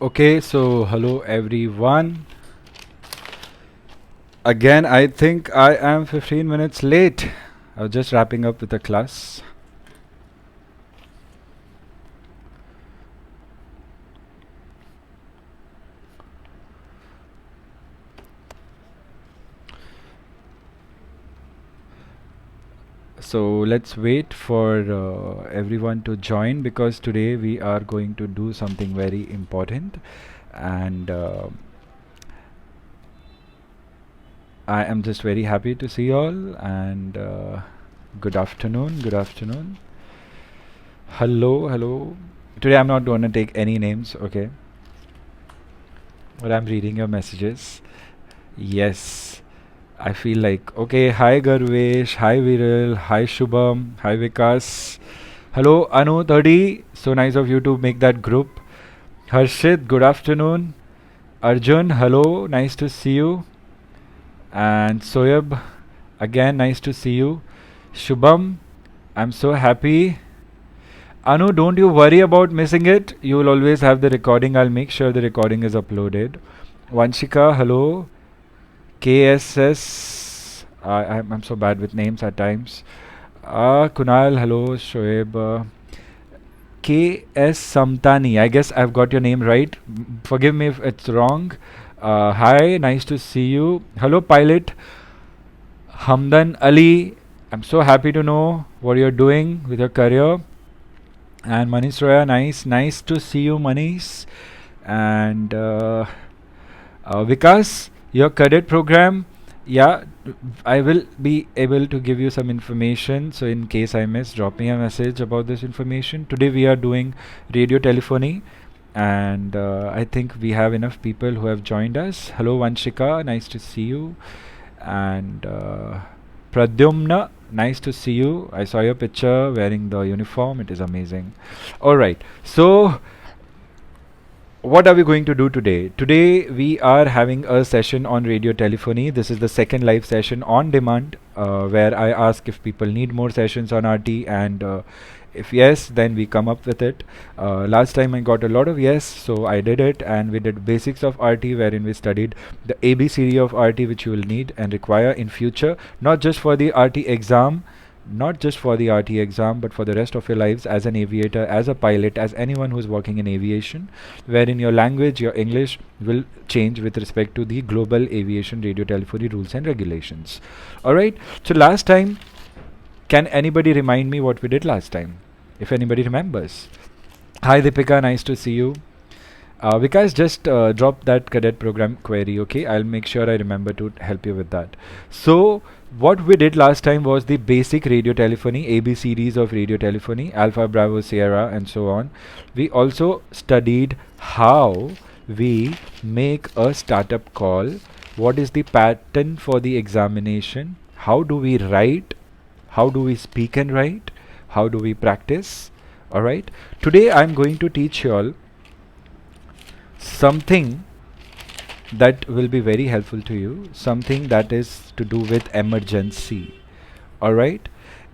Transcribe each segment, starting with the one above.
Okay, so hello everyone. Again, I think I am 15 minutes late. I was just wrapping up with the class. So let's wait for everyone to join because today we are going to do something very important. And I am just very happy to see you all. And good afternoon, good afternoon. Hello, hello. Today I'm not going to take any names, okay? But I'm reading your messages. Yes, I feel like okay. Hi Garvesh, hi Viral, hi Shubham, hi Vikas. Hello Anu 30. So nice of you to make that group. Harshit, good afternoon. Arjun, hello, nice to see you. And Soyab, again, nice to see you. Shubham, I'm so happy. Anu, don't you worry about missing it. You will always have the recording. I'll make sure the recording is uploaded. Vanshika, hello. KSS. I'm so bad with names at times. Kunal, hello. Shoaib. KS Samtani. I guess I've got your name right. Forgive me if it's wrong. Hi, nice to see you. Hello, pilot. Hamdan Ali. I'm so happy to know what you're doing with your career. And Manish Roya, nice to see you, Manish. And Vikas, your cadet program, yeah, I will be able to give you some information. So, in case I miss, drop me a message about this information. Today, we are doing radio telephony, and I think we have enough people who have joined us. Hello, Vanshika, nice to see you. And Pradyumna, nice to see you. I saw your picture wearing the uniform, it is amazing. All right, so what are we going to do today? Today we are having a session on radio telephony. This is the second live session on demand where I ask if people need more sessions on RT, and if yes, then we come up with it. Last time I got a lot of yes, so I did it, and we did basics of RT wherein we studied the ABCD of RT which you will need and require in future, not just for the RT exam, not just for the RT exam, but for the rest of your lives as an aviator, as a pilot, as anyone who's working in aviation, wherein your language, your English will change with respect to the global aviation radio telephony rules and regulations. Alright, so last time, can anybody remind me what we did last time? If anybody remembers. Hi Deepika, nice to see you. Vikas, just drop that cadet program query, okay? I'll make sure I remember to help you with that. So, what we did last time was the basic radio telephony, ABCDs of radio telephony, Alpha, Bravo, Sierra, and so on. We also studied how we make a startup call, what is the pattern for the examination, how do we write, how do we speak and write, how do we practice. Alright, today I'm going to teach you all something that will be very helpful to you, something that is to do with emergency. Alright,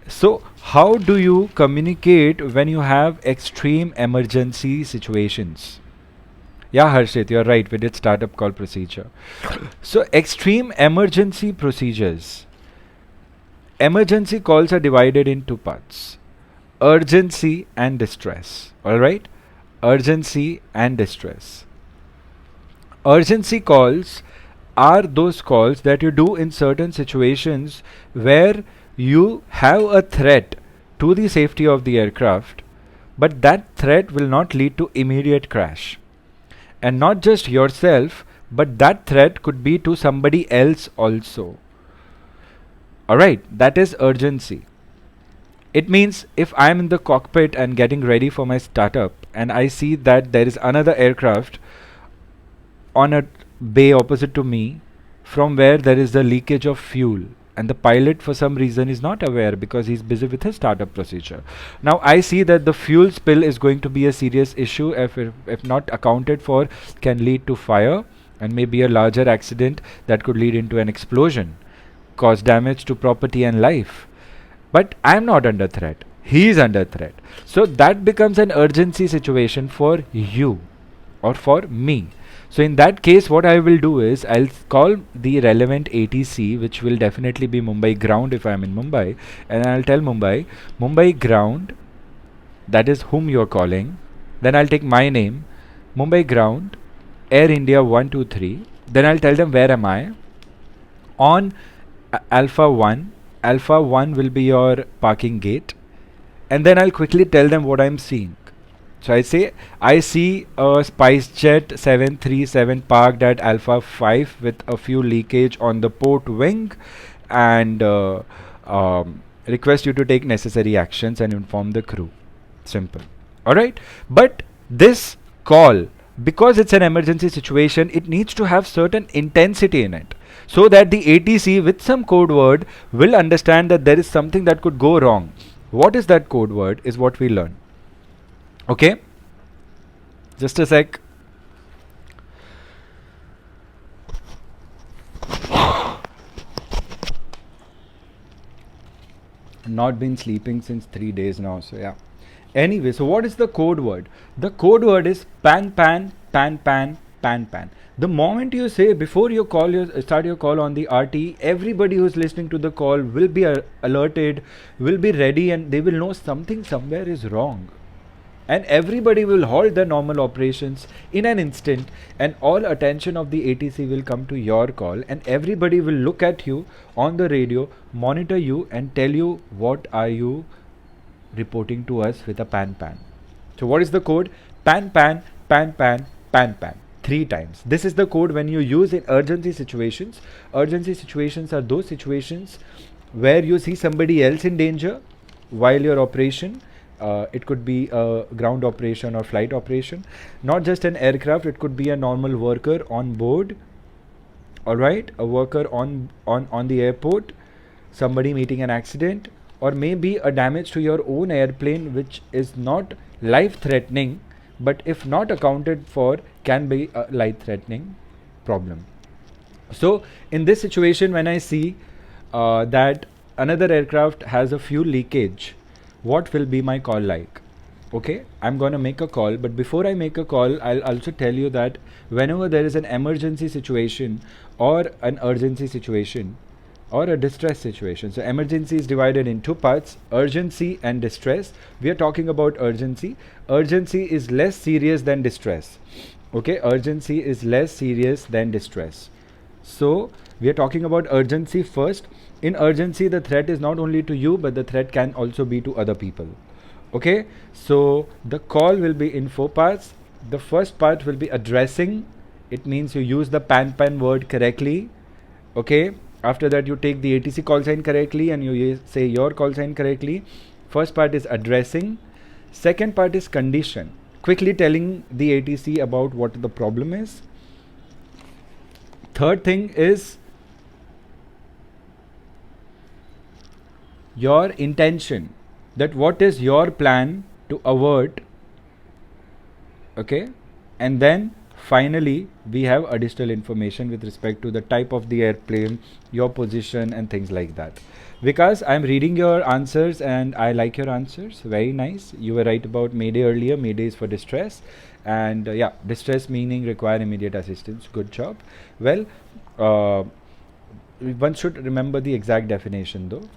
so how do you communicate when you have extreme emergency situations? Yeah, Harshit, you're right, we did startup call procedure. So extreme emergency procedures, emergency calls are divided in two parts: urgency and distress. Alright, urgency and distress. Urgency calls are those calls that you do in certain situations where you have a threat to the safety of the aircraft, but that threat will not lead to immediate crash. And not just yourself, but that threat could be to somebody else also. Alright, that is urgency. It means if I'm in the cockpit and getting ready for my startup and I see that there is another aircraft on a bay opposite to me from where there is the leakage of fuel, and the pilot for some reason is not aware because he's busy with his startup procedure. Now I see that the fuel spill is going to be a serious issue, if not accounted for, can lead to fire and maybe a larger accident that could lead into an explosion, cause damage to property and life. But I'm not under threat, he is under threat. So that becomes an urgency situation for you. or for me. So in that case, what I will do is I'll call the relevant ATC, which will definitely be Mumbai ground if I'm in Mumbai, and I'll tell Mumbai ground, that is whom you're calling. Then I'll take my name, Mumbai ground, Air India 123. Then I'll tell them where am I. On Alpha 1, Alpha 1 will be your parking gate. And then I'll quickly tell them what I'm seeing. So I say, I see a SpiceJet 737 parked at Alpha 5 with a fuel leakage on the port wing, and request you to take necessary actions and inform the crew. Simple. Alright? But this call, because it's an emergency situation, it needs to have certain intensity in it, so that the ATC with some code word will understand that there is something that could go wrong. What is that code word is what we learn. Okay, just a sec. Not been sleeping since 3 days now, so yeah. Anyway, so what is the code word? The code word is pan pan pan pan pan pan. The moment you say, before you start your call on the RT, everybody who's listening to the call will be alerted, will be ready, and they will know something somewhere is wrong. And everybody will halt their normal operations in an instant, and all attention of the ATC will come to your call, and everybody will look at you on the radio, monitor you, and tell you what are you reporting to us with a pan pan. So what is the code? Pan pan pan pan pan pan. 3 times. This is the code when you use in urgency situations. Urgency situations are those situations where you see somebody else in danger while your operation. It could be a ground operation or flight operation, not just an aircraft. It could be a normal worker on board. All right, a worker on the airport, somebody meeting an accident, or maybe a damage to your own airplane, which is not life threatening, but if not accounted for, can be a life threatening problem. So in this situation, when I see that another aircraft has a fuel leakage, what will be my call like? Okay, I'm gonna make a call, but before I make a call, I'll also tell you that whenever there is an emergency situation or an urgency situation or a distress situation, so emergency is divided in 2 parts, urgency and distress. We are talking about urgency. Urgency is less serious than distress. Okay, urgency is less serious than distress. So we are talking about urgency first. In urgency, the threat is not only to you, but the threat can also be to other people. Okay, so the call will be in 4 parts. The first part will be addressing. It means you use the pan pan word correctly. Okay, after that you take the ATC call sign correctly and you say your call sign correctly. First part is addressing. Second part is condition, quickly telling the ATC about what the problem is. Third thing is your intention, that what is your plan to avert. Okay, and then finally we have additional information with respect to the type of the airplane, your position, and things like that. Because I'm reading your answers and I like your answers, very nice. You were right about Mayday earlier. Mayday is for distress, and yeah, distress meaning require immediate assistance. Good job. Well, one should remember the exact definition though.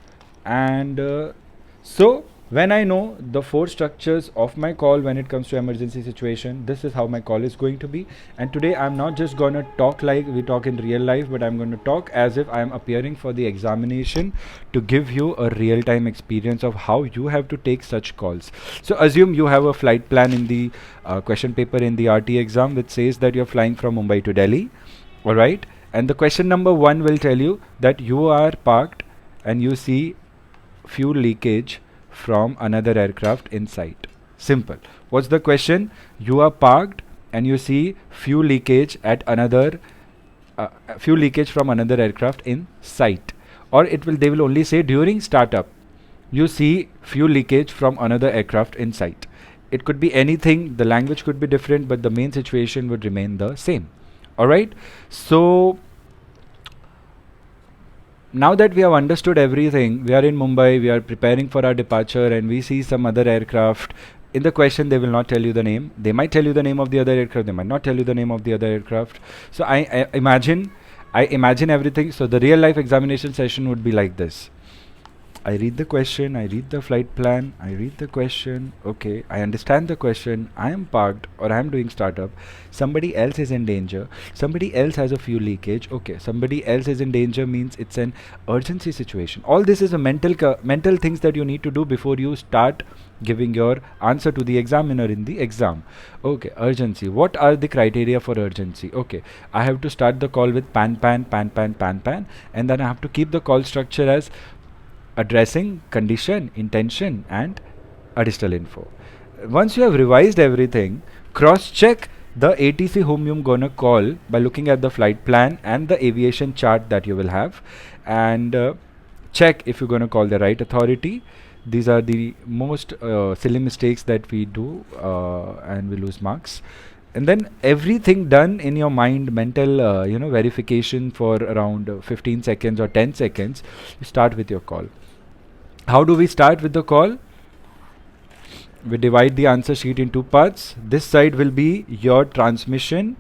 And so when I know the 4 structures of my call when it comes to emergency situation, this is how my call is going to be. And today I'm not just gonna talk like we talk in real life, but I'm going to talk as if I'm appearing for the examination to give you a real-time experience of how you have to take such calls. So assume you have a flight plan in the question paper in the RT exam, which says that you're flying from Mumbai to Delhi. All right, and the question number 1 will tell you that you are parked and you see fuel leakage from another aircraft in sight. Simple. What's the question? You are parked and you see fuel leakage at another fuel leakage from another aircraft in sight, or they will only say during startup you see fuel leakage from another aircraft in sight. It could be anything, the language could be different, but the main situation would remain the same. All right, so now that we have understood everything, we are in Mumbai, we are preparing for our departure, and we see some other aircraft in the question they will not tell you the name. They might tell you the name of the other aircraft, they might not tell you the name of the other aircraft. So I imagine everything. So the real life examination session would be like this. I read the question, I read the flight plan, I read the question, okay, I understand the question, I am parked or I am doing startup, somebody else is in danger, somebody else has a fuel leakage, okay, somebody else is in danger means it's an urgency situation. All this is a mental things that you need to do before you start giving your answer to the examiner in the exam. Okay, urgency. What are the criteria for urgency? Okay, I have to start the call with pan, and then I have to keep the call structure as addressing, condition, intention, and additional info. Once you have revised everything, cross check the ATC whom you're gonna call by looking at the flight plan and the aviation chart that you will have, and check if you're gonna call the right authority. These are the most silly mistakes that we do, and we lose marks. And then everything done in your mind, mental verification for around 15 seconds or 10 seconds. You start with your call. How do we start with the call? We divide the answer sheet in two parts. This side will be your transmission,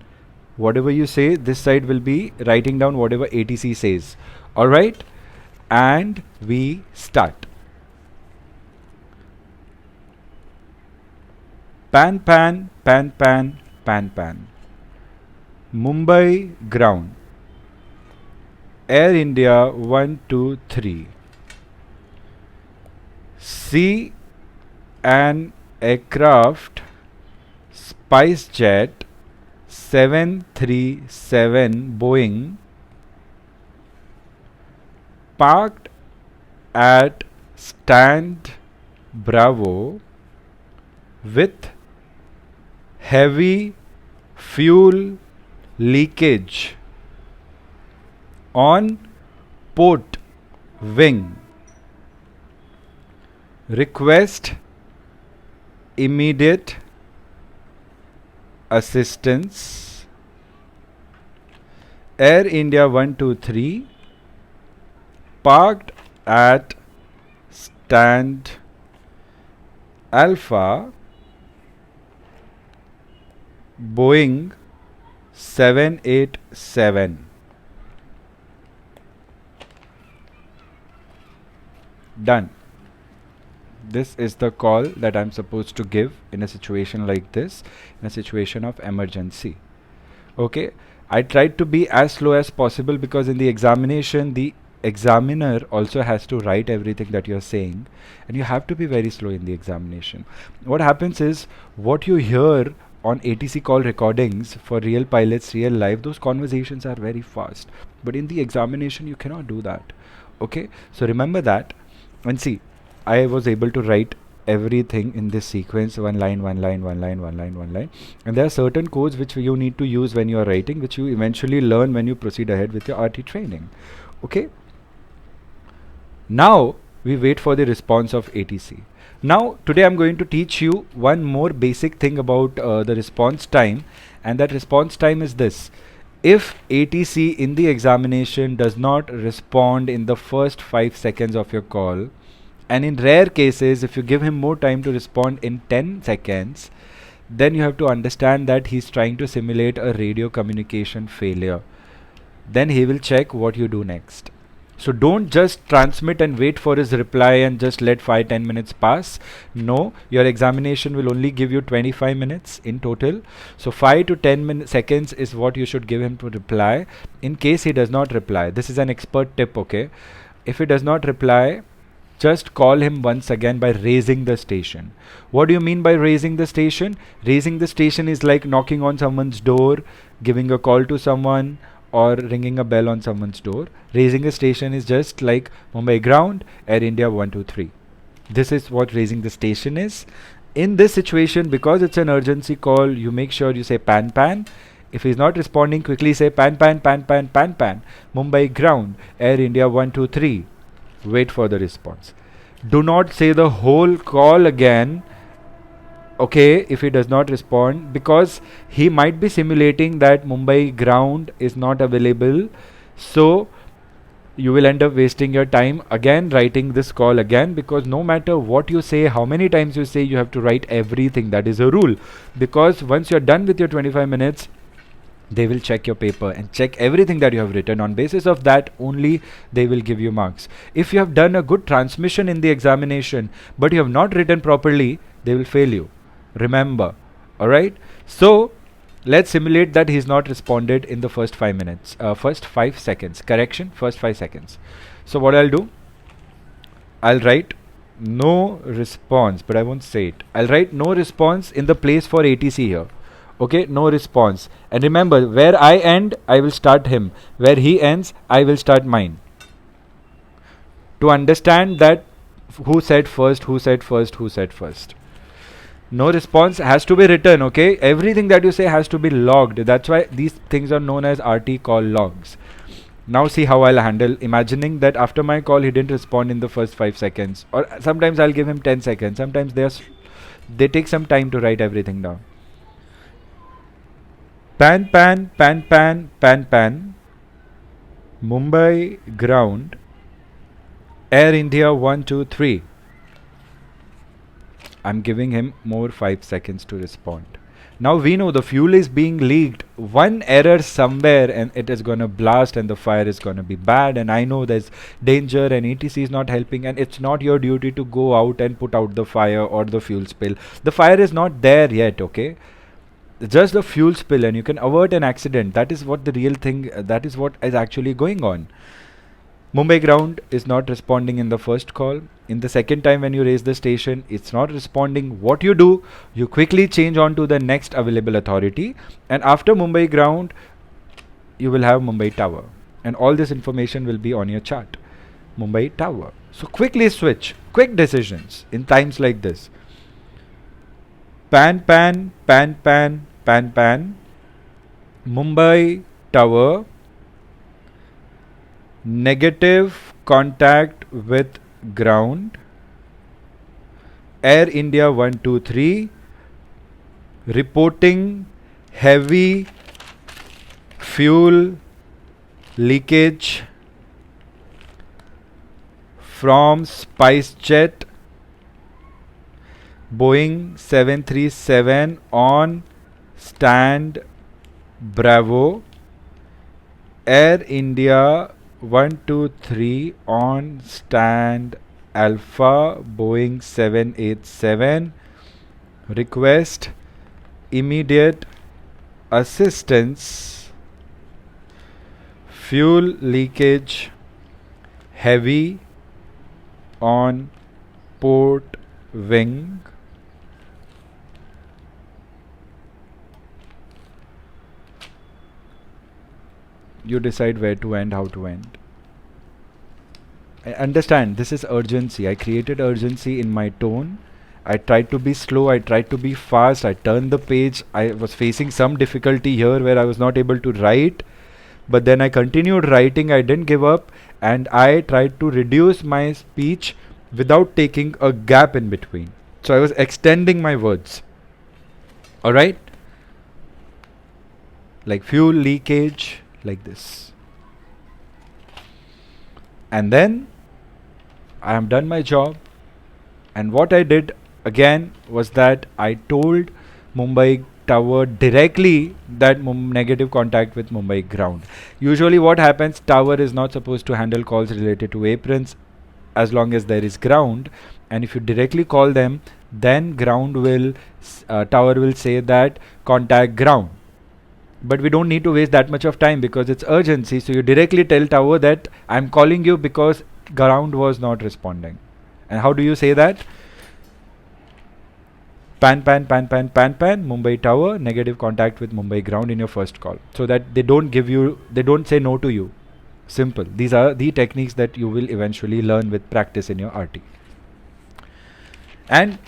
whatever you say. This side will be writing down whatever ATC says. Alright, and we start. Pan, Mumbai ground, Air India 123. See an aircraft SpiceJet 737 Boeing parked at stand Bravo with heavy fuel leakage on port wing. Request immediate assistance. Air India 123 parked at stand Alpha Boeing 787. Done. This is the call that I'm supposed to give in a situation like this, in a situation of emergency. Okay, I tried to be as slow as possible because in the examination, the examiner also has to write everything that you're saying, and you have to be very slow in the examination. What happens is, what you hear on ATC call recordings for real pilots, real life, those conversations are very fast. But in the examination, you cannot do that. Okay, so remember that. And see, I was able to write everything in this sequence, one line, and there are certain codes which you need to use when you are writing, which you eventually learn when you proceed ahead with your RT training. Okay, now we wait for the response of ATC. Now today I'm going to teach you one more basic thing about the response time, and that response time is this. If ATC in the examination does not respond in the first 5 seconds of your call, and in rare cases if you give him more time to respond in 10 seconds, then you have to understand that he's trying to simulate a radio communication failure. Then he will check what you do next. So don't just transmit and wait for his reply and just let 5-10 minutes pass. No, your examination will only give you 25 minutes in total. So 5 to 10 seconds is what you should give him to reply. In case he does not reply, this is an expert tip, okay? If he does not reply, just call him once again by raising the station. What do you mean by raising the station? Raising the station is like knocking on someone's door, giving a call to someone, or ringing a bell on someone's door. Raising a station is just like Mumbai ground, Air India 123. This is what raising the station is. In this situation, because it's an urgency call, you make sure you say pan. If he's not responding, quickly say pan. Mumbai ground, Air India 123. Wait for the response. Do not say the whole call again, okay, if he does not respond, because he might be simulating that Mumbai ground is not available. So you will end up wasting your time again writing this call again, because no matter what you say, how many times you say, you have to write everything. That is a rule, because once you're done with your 25 minutes, they will check your paper and check everything that you have written. On basis of that only they will give you marks. If you have done a good transmission in the examination but you have not written properly, they will fail you, remember. All right, so let's simulate that he's not responded in the first 5 minutes, first 5 seconds, correction, first 5 seconds. So what I'll do, I'll write no response, but I won't say it. I'll write no response in the place for ATC here. Okay, no response. And remember, where I end, I will start him. Where he ends, I will start mine. To understand that who said first, who said first, who said first. No response has to be written, okay? Everything that you say has to be logged. That's why these things are known as RT call logs. Now see how I'll handle, imagining that after my call he didn't respond in the first 5 seconds. Or sometimes I'll give him 10 seconds. Sometimes they take some time to write everything down. Pan, pan, pan, pan, pan, pan. Mumbai ground. Air India 123. I'm giving him more 5 seconds to respond. Now we know the fuel is being leaked. One error somewhere and it is gonna blast and the fire is gonna be bad, and I know there's danger and ETC is not helping, and it's not your duty to go out and put out the fire or the fuel spill. The fire is not there yet, okay? Just the fuel spill and you can avert an accident. That is what the real thing, that is what is actually going on. Mumbai ground is not responding in the first call. In the second time when you raise the station, it's not responding. What you do, you quickly change on to the next available authority, and after Mumbai ground, you will have Mumbai tower, and all this information will be on your chart. Mumbai tower. So quickly switch, quick decisions in times like this. Pan, pan, pan, pan, pan, pan. Mumbai tower. Negative contact with ground. Air India 123 reporting heavy fuel leakage from SpiceJet Boeing 737 on stand Bravo. Air India 123 on stand Alpha Boeing 787. Request immediate assistance. Fuel leakage heavy on port wing. You decide where to end, how to end. I understand this is urgency. I created urgency in my tone. I tried to be slow, I tried to be fast, I turned the page. I was facing some difficulty here where I was not able to write, but then I continued writing. I didn't give up, and I tried to reduce my speech without taking a gap in between. So I was extending my words. Alright? Like fuel leakage, like this. And then I am done my job, and what I did again was that I told Mumbai tower directly that negative contact with Mumbai ground. Usually what happens, tower is not supposed to handle calls related to aprons as long as there is ground, and if you directly call them, then ground will tower will say that contact ground. But we don't need to waste that much of time because it's urgency. So you directly tell tower that I'm calling you because ground was not responding. And how do you say that? Pan, pan, pan, pan, pan, pan, Mumbai tower, negative contact with Mumbai ground in your first call. So that they don't say no to you. Simple. These are the techniques that you will eventually learn with practice in your RT. And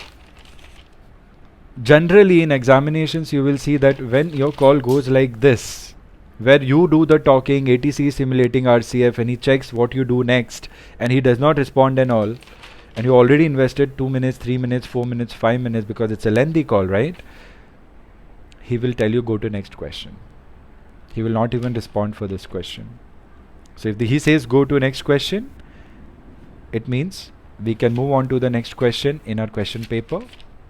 generally in examinations you will see that when your call goes like this, where you do the talking, ATC is simulating RCF, and he checks what you do next, and he does not respond and all, and you already invested 2 minutes, 3 minutes, 4 minutes, 5 minutes because it's a lengthy call, right? He will tell you go to next question. He will not even respond for this question. So if he says go to next question, it means we can move on to the next question in our question paper.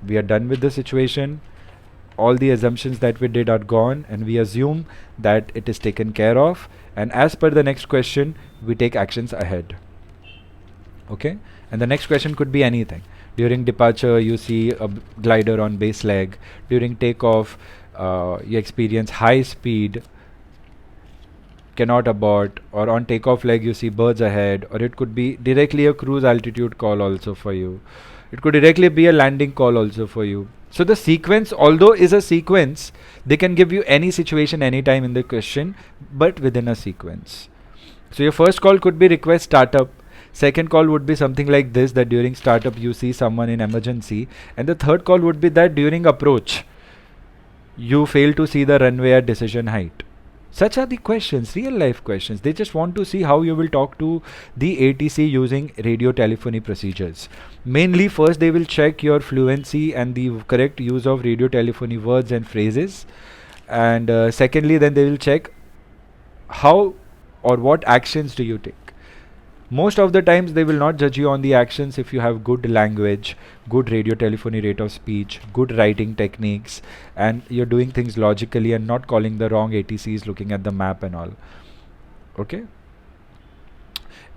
We are done with the situation. All the assumptions that we did are gone, and we assume that it is taken care of, and as per the next question we take actions ahead. Okay, and the next question could be anything. During departure you see a glider on base leg. During takeoff you experience high speed, cannot abort, or on takeoff leg you see birds ahead, or it could be directly a cruise altitude call also for you. It could directly be a landing call also for you. So the sequence, although is a sequence, they can give you any situation anytime in the question, but within a sequence. So your first call could be request startup. Second call would be something like this, that during startup you see someone in emergency, and the third call would be that during approach you fail to see the runway at decision height. Such are the questions, real life questions. They just want to see how you will talk to the ATC using radio telephony procedures. Mainly, first they will check your fluency and the correct use of radio telephony words and phrases. And secondly, then they will check how or what actions do you take. Most of the times they will not judge you on the actions if you have good language, good radio telephony rate of speech, good writing techniques, and you're doing things logically and not calling the wrong ATCs, looking at the map and all. Okay.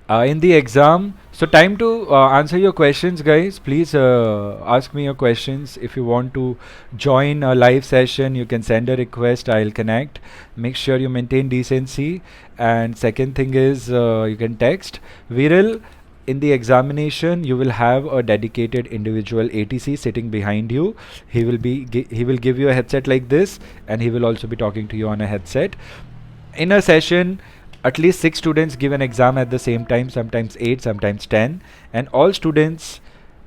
In the exam, so time to answer your questions, guys. Please ask me your questions. If you want to join a live session, you can send a request. I'll connect. Make sure you maintain decency. And second thing is you can text. Viral, in the examination you will have a dedicated individual ATC sitting behind you. He will give you a headset like this, and he will also be talking to you on a headset. In a session, at least 6 students give an exam at the same time, sometimes 8, sometimes 10, and all students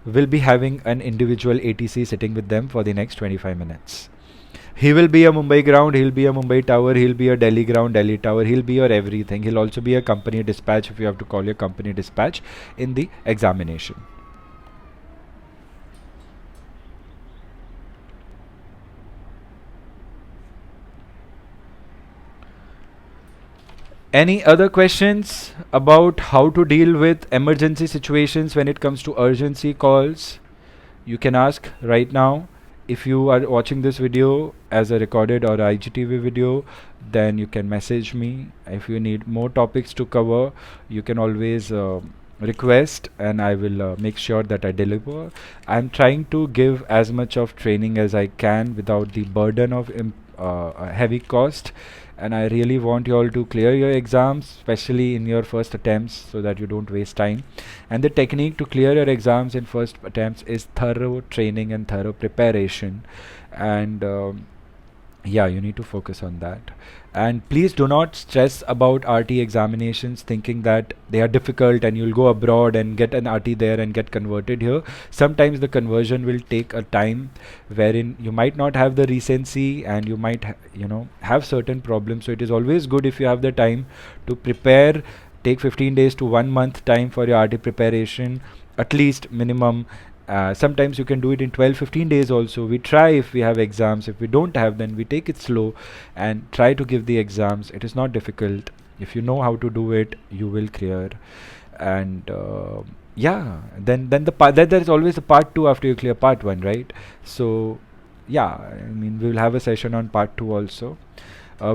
will be having an individual ATC sitting with them for the next 25 minutes. He will be a Mumbai ground, he'll be a Mumbai tower, he'll be a Delhi ground, Delhi tower, he'll be your everything. He'll also be a company dispatch if you have to call your company dispatch in the examination. Any other questions about how to deal with emergency situations when it comes to urgency calls? You can ask right now. If you are watching this video as a recorded or IGTV video, then you can message me. If you need more topics to cover, you can always request, and I will make sure that I deliver. I'm trying to give as much of training as I can without the burden of heavy cost, and I really want you all to clear your exams, especially in your first attempts, so that you don't waste time. And the technique to clear your exams in first attempts is thorough training and thorough preparation, and yeah, you need to focus on that. And please do not stress about RT examinations thinking that they are difficult and you'll go abroad and get an RT there and get converted here. Sometimes the conversion will take a time wherein you might not have the recency, and you might have certain problems. So it is always good if you have the time to prepare. Take 15 days to 1 month time for your RT preparation, at least minimum. Sometimes you can do it in 12-15 days also. We try if we have exams. If we don't have, then we take it slow and try to give the exams. It is not difficult. If you know how to do it, you will clear. And yeah, then there is always a part 2 after you clear part 1, right? So yeah, I mean, we will have a session on part 2 also.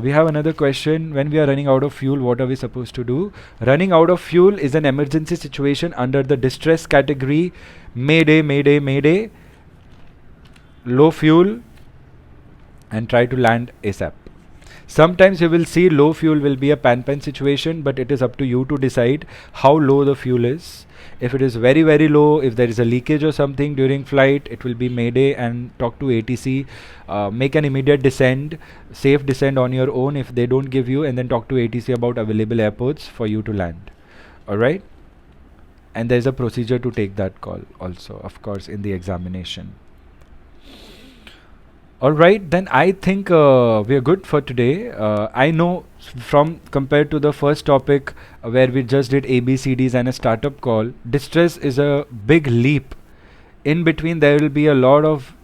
We have another question. When we are running out of fuel, what are we supposed to do? Running out of fuel is an emergency situation under the distress category. Mayday, mayday, mayday. Low fuel, and try to land ASAP. Sometimes you will see low fuel will be a pan situation, but it is up to you to decide how low the fuel is. If it is very very low, if there is a leakage or something during flight, it will be mayday and talk to ATC. Make an immediate descent, safe descent on your own if they don't give you, and then talk to ATC about available airports for you to land. Alright, and there is a procedure to take that call also, of course, in the examination. Alright, then I think we are good for today. I know from compared to the first topic where we just did ABCDs and a startup call, distress is a big leap. In between there will be a lot of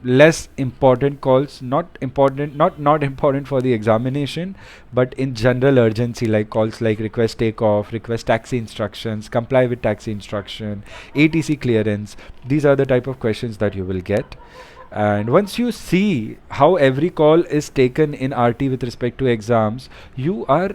less important calls, not important for the examination, but in general urgency, like calls like request takeoff, request taxi instructions, comply with taxi instruction, ATC clearance. These are the type of questions that you will get. And once you see how every call is taken in RT with respect to exams, you are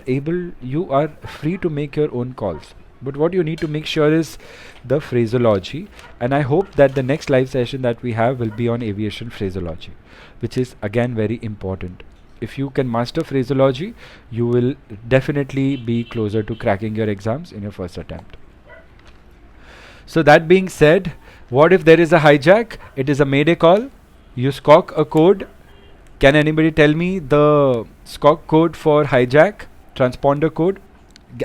free to make your own calls. But what you need to make sure is the phraseology. And I hope that the next live session that we have will be on aviation phraseology, which is again very important. If you can master phraseology, you will definitely be closer to cracking your exams in your first attempt. So that being said, what if there is a hijack? It is a mayday call. You squawk a code. Can anybody tell me the squawk code for hijack? Transponder code?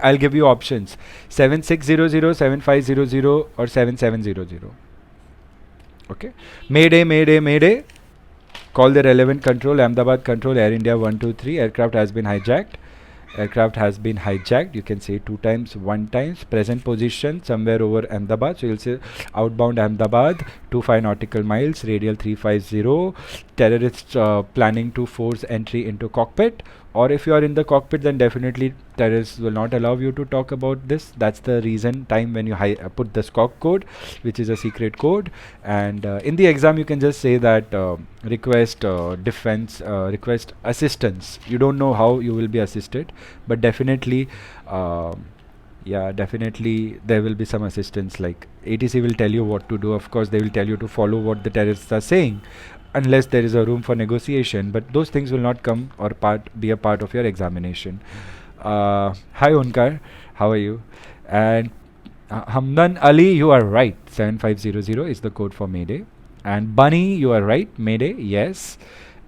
I'll give you options: 7600, 7500, or 7700. Okay. Mayday, mayday, mayday. Call the relevant control. Ahmedabad control, Air India 123. Aircraft has been hijacked. Aircraft has been hijacked. You can say 2 times, 1 times. Present position somewhere over Ahmedabad. So you'll say outbound Ahmedabad, 25 nautical miles, radial 350. Terrorists planning to force entry into cockpit. Or if you are in the cockpit, then definitely terrorists will not allow you to talk about this. That's the reason time when you put the squawk code, which is a secret code. And in the exam, you can just say that request defense, request assistance. You don't know how you will be assisted, but definitely, yeah, definitely there will be some assistance. Like ATC will tell you what to do. Of course, they will tell you to follow what the terrorists are saying, unless there is a room for negotiation. But those things will not come or be a part of your examination. Hi Onkar, how are you? And Hamdan Ali, you are right. 7500 is the code for Mayday. And Bunny, you are right. Mayday, yes.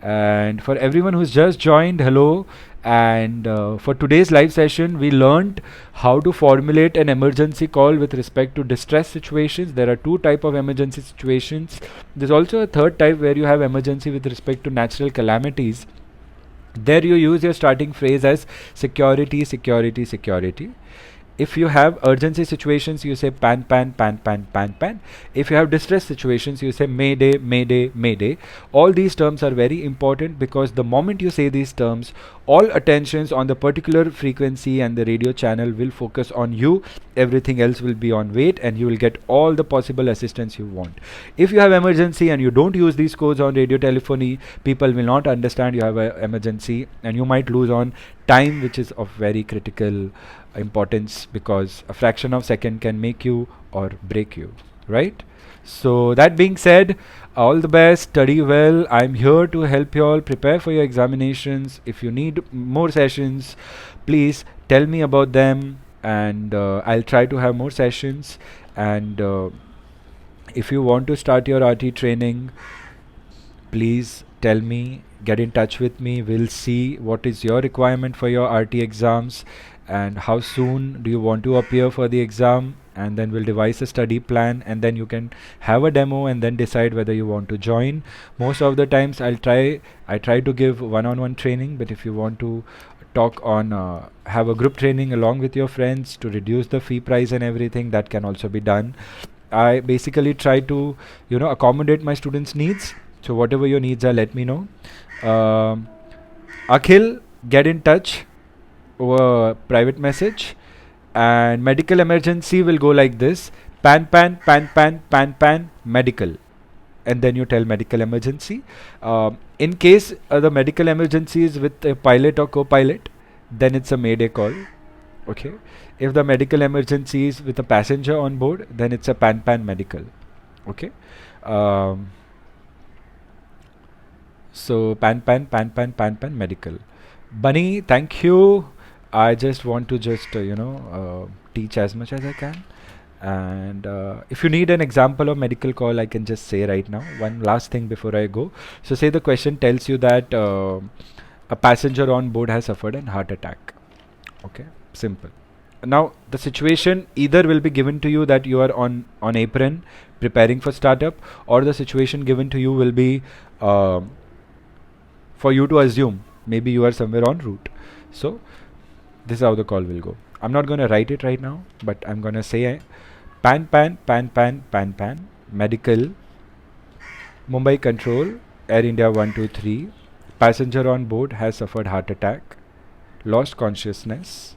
And for everyone who's just joined, hello. And for today's live session, we learned how to formulate an emergency call with respect to distress situations. There are 2 type of emergency situations. There's also a third type where you have emergency with respect to natural calamities. There you use your starting phrase as security, security, security. If you have urgency situations, you say pan, pan, pan, pan, pan, pan. If you have distress situations, you say mayday, mayday, mayday. All these terms are very important because the moment you say these terms, all attentions on the particular frequency and the radio channel will focus on you. Everything else will be on wait, and you will get all the possible assistance you want. If you have emergency and you don't use these codes on radio telephony, people will not understand you have an emergency, and you might lose on time, which is of very critical importance, because a fraction of second can make you or break you, right? So that being said, all the best, study well. I'm here to help you all prepare for your examinations. If you need more sessions, please tell me about them, and I'll try to have more sessions. And if you want to start your RT training, please tell me, get in touch with me. We'll see what is your requirement for your RT exams and how soon do you want to appear for the exam, and then we'll devise a study plan, and then you can have a demo and then decide whether you want to join. Most of the times I try to give one-on-one training, but if you want to talk on have a group training along with your friends to reduce the fee price and everything, that can also be done. I basically try to accommodate my students' needs. So whatever your needs are, let me know. Akhil, get in touch over private message. And medical emergency will go like this: pan, pan, pan, pan, pan, pan, medical. And then you tell medical emergency. In case the medical emergency is with a pilot or co-pilot, then it's a mayday call. Okay. If the medical emergency is with a passenger on board, then it's a pan, pan, medical. Okay. So pan, pan, pan, pan, pan, pan, medical. Bunny, thank you. I just want to teach as much as I can. And if you need an example of medical call, I can just say right now. One last thing before I go. So say the question tells you that a passenger on board has suffered an heart attack. Okay, simple. Now the situation either will be given to you that you are on apron preparing for startup, or the situation given to you will be for you to assume maybe you are somewhere en route. So this is how the call will go. I'm not going to write it right now, but I'm going to say pan, pan, pan, pan, pan, pan, medical Mumbai Control, Air India 123. Passenger on board has suffered heart attack, lost consciousness.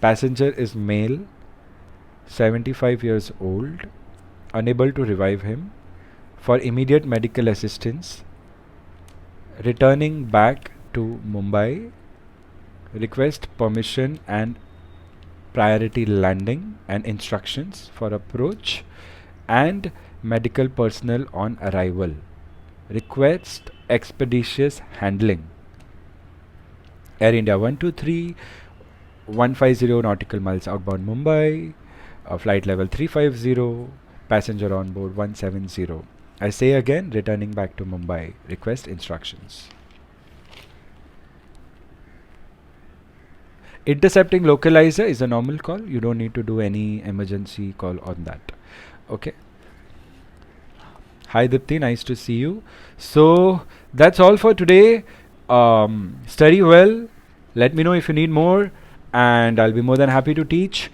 Passenger is male, 75 years old, unable to revive him. For immediate medical assistance, returning back to Mumbai, request permission and priority landing and instructions for approach and medical personnel on arrival. Request expeditious handling. Air India 123, 150 nautical miles outbound Mumbai, flight level 350, passenger on board 170. I say again, returning back to Mumbai. Request instructions. Intercepting localizer is a normal call. You don't need to do any emergency call on that. Okay. Hi Dipti, nice to see you. So that's all for today. Study well. Let me know if you need more, and I'll be more than happy to teach.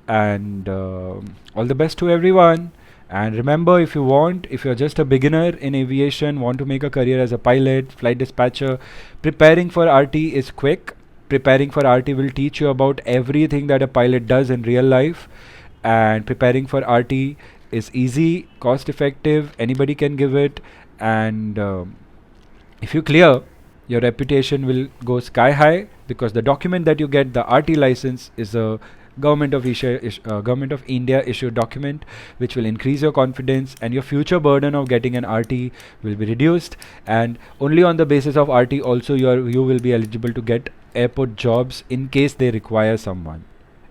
And all the best to everyone. And remember, if you want, if you're just a beginner in aviation, want to make a career as a pilot, flight dispatcher, preparing for RT is quick. Preparing for RT will teach you about everything that a pilot does in real life. And preparing for RT is easy, cost effective, anybody can give it. And if you clear, your reputation will go sky high, because the document that you get, the RT license, is a Government of India issued document, which will increase your confidence, and your future burden of getting an RT will be reduced. And only on the basis of RT also you will be eligible to get airport jobs in case they require someone.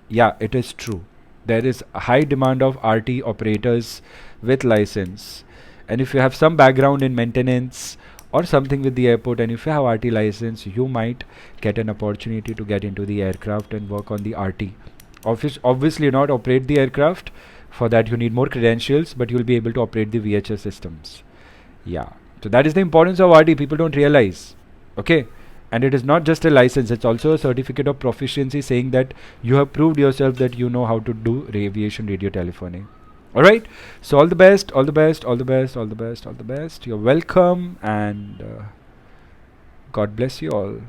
Yeah, it is true. There is a high demand of RT operators with license. And if you have some background in maintenance or something with the airport, and if you have RT license, you might get an opportunity to get into the aircraft and work on the RT. Obviously not operate the aircraft. For that you need more credentials, but you'll be able to operate the VHS systems. Yeah. So that is the importance of RT. People don't realize. Okay. And it is not just a license, it's also a certificate of proficiency saying that you have proved yourself that you know how to do aviation radio telephony. Alright, so all the best, all the best, all the best, all the best, all the best. You're welcome, and God bless you all.